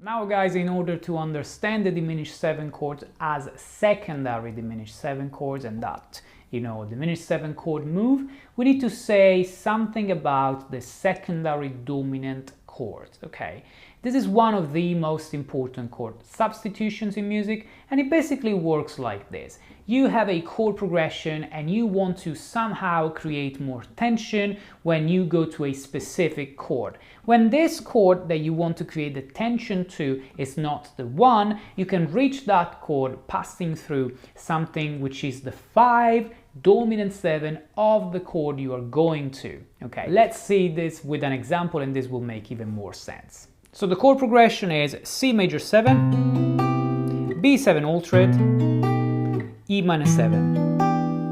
Now guys, in order to understand the diminished 7 chords as secondary diminished 7 chords and that, diminished 7 chord move, we need to say something about the secondary dominant chords, okay? This is one of the most important chord substitutions in music, and it basically works like this. You have a chord progression and you want to somehow create more tension when you go to a specific chord. When this chord that you want to create the tension to is not the one, you can reach that chord passing through something which is the 5 dominant 7 of the chord you are going to. Okay, let's see this with an example and this will make even more sense. So the chord progression is C major 7, B7 altered, E minor 7,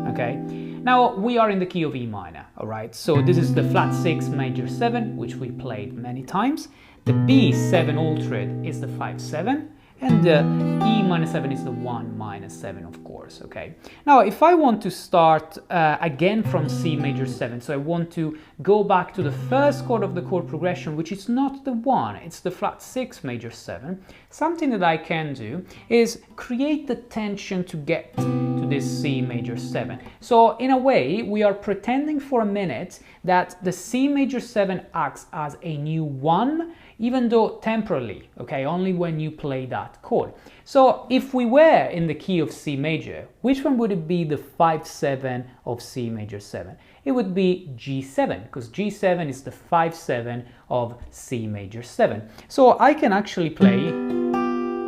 okay? Now we are in the key of E minor, all right? So this is the flat 6 major 7, which we played many times. The B7 altered is the 5-7, and the E minor 7 is the 1 minor 7, of course, okay? Now, if I want to start again from C major 7, so I want to go back to the first chord of the chord progression, which is not the 1, it's the flat 6 major 7, something that I can do is create the tension to get to this C major 7. So, in a way, we are pretending for a minute that the C major 7 acts as a new 1, even though temporarily, okay, only when you play that chord. So if we were in the key of C major, which one would it be the 5-7 of C major 7? It would be G7, because G7 is the 5-7 of C major 7. So I can actually play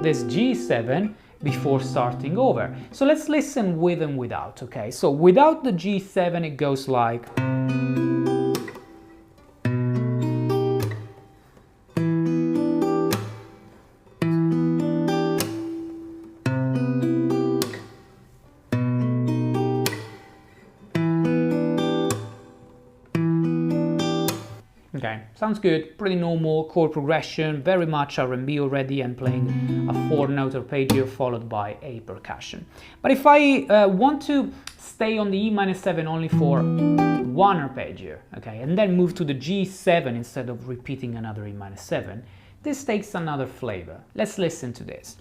this G7 before starting over. So let's listen with and without, okay? So without the G7 it goes like... Okay, sounds good, pretty normal chord progression, very much R&B already, and playing a 4-note arpeggio followed by a percussion. But if I want to stay on the E minor 7 only for one arpeggio, okay, and then move to the G7 instead of repeating another E minor 7, this takes another flavor. Let's listen to this.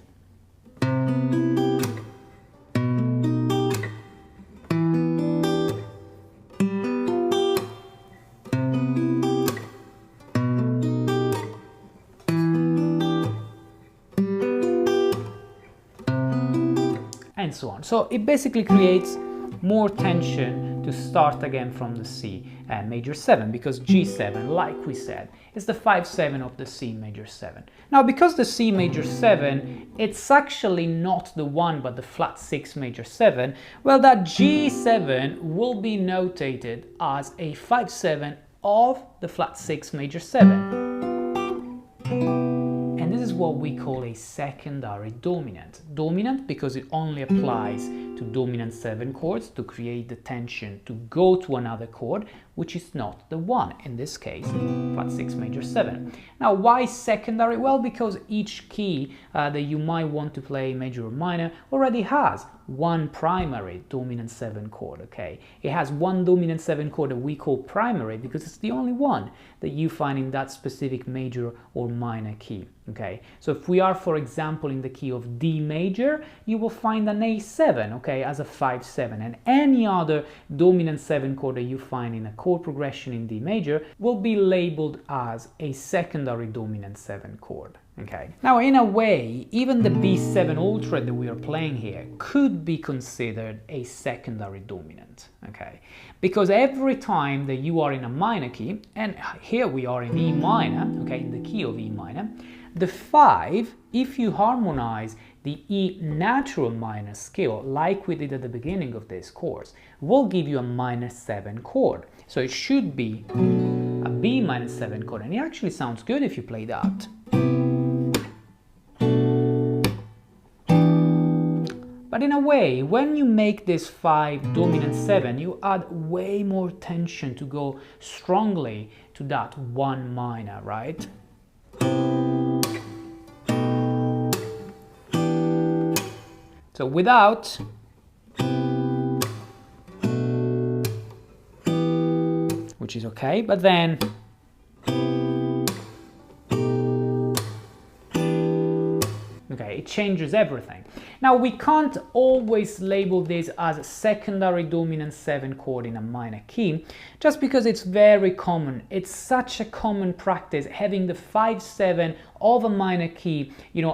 And so on. So it basically creates more tension to start again from the C major 7, because G7, like we said, is the 5-7 of the C major 7. Now, because the C major 7, it's actually not the 1 but the flat 6 major 7, well, that G7 will be notated as a 5-7 of the flat 6 major 7. And this is what we call a secondary dominant. Dominant because it only applies to dominant 7 chords to create the tension to go to another chord, which is not the 1, in this case, flat 6 major 7. Now, why secondary? Well, because each key that you might want to play, major or minor, already has one primary dominant 7 chord, okay? It has one dominant 7 chord that we call primary because it's the only one that you find in that specific major or minor key, okay? So if we are, for example, in the key of D major, you will find an A7, okay, as a 5-7, and any other dominant 7 chord that you find in a chord progression in D major will be labeled as a secondary dominant 7 chord. Okay. Now, in a way, even the B7 altered that we are playing here could be considered a secondary dominant, okay? Because every time that you are in a minor key, and here we are in E minor, okay, in the key of E minor, the 5, if you harmonize the E natural minor scale, like we did at the beginning of this course, will give you a minor 7 chord. So it should be a B minor 7 chord, and it actually sounds good if you play that. But in a way, when you make this 5 dominant 7, you add way more tension to go strongly to that 1 minor, right? So without, which is okay, but then Okay, it changes everything. Now we can't always label this as a secondary dominant 7 chord in a minor key, just because it's very common. It's such a common practice having the 5/7 of a minor key,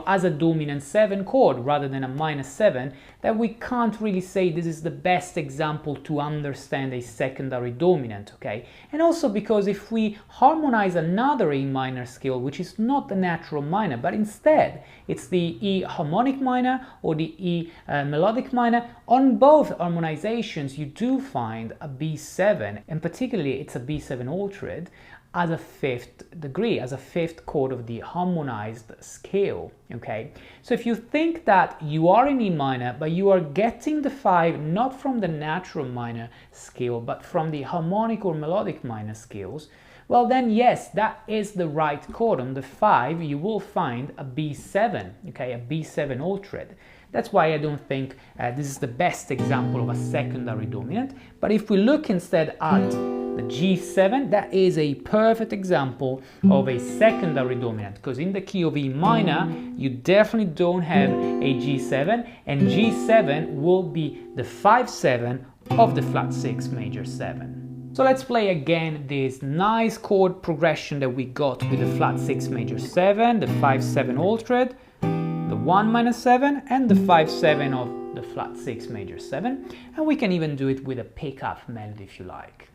as a dominant 7 chord rather than a minor 7, that we can't really say this is the best example to understand a secondary dominant, okay? And also because if we harmonize another A minor scale, which is not the natural minor, but instead it's the E harmonic minor or the E melodic minor, on both harmonizations you do find a B7, and particularly it's a B7 altered, as a 5th degree, as a 5th chord of the harmonized scale, okay? So if you think that you are in E minor, but you are getting the 5 not from the natural minor scale, but from the harmonic or melodic minor scales, well then yes, that is the right chord. On the 5 you will find a B7, okay, a B7 altered. That's why I don't think this is the best example of a secondary dominant. But if we look instead at the G7, that is a perfect example of a secondary dominant, because in the key of E minor you definitely don't have a G7, and G7 will be the 5/7 of the flat 6 major 7. So let's play again this nice chord progression that we got with the flat 6 major 7, the 5/7 altered, the 1-7 and the 5/7 of the flat 6 major 7, and we can even do it with a pickup melody if you like.